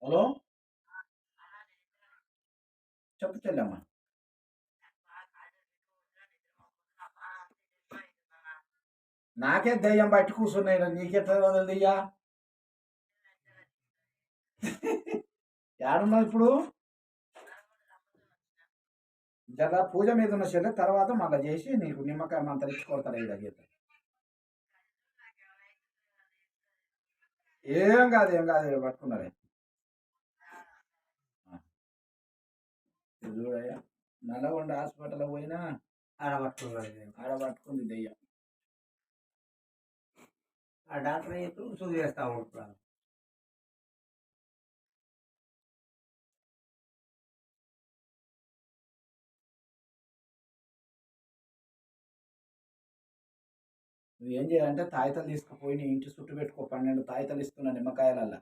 Hello! చెప్పు చెల్లెమ్మ. నాకే దెయ్యం పట్టి కూసున్నాయిరా నీకెట్లా వదలదియ్యా? యాడున్నావు ఇప్పుడు? జర పూజ మీదున్న చెల్లె తర్వాత మళ్ళా జేసి నీకు నిమ్మకాయ మంత్రించి కొడతాడు ఈడ గీత. ఏం గాదు, ఏం గాదు ఈడ పట్టుకున్నదే. ఆ! ఇది జూడయ్యా నల్లగొండ హాస్పిటల్‌కి పోయినా ఆడ పట్టుకున్నాడు. ఆడ పట్టుకుంది దెయ్యం. ఆ డాక్టర్ చెప్పి సూది వేస్తా ఉంటాడు. నువ్వేం జేయాలంటే తాయితలు తీసుకుపోయి నీ ఇంటి చుట్టూ పెట్టుకో. 12 తాయితలు ఇస్తున్నా నిమ్మకాయలల్ల.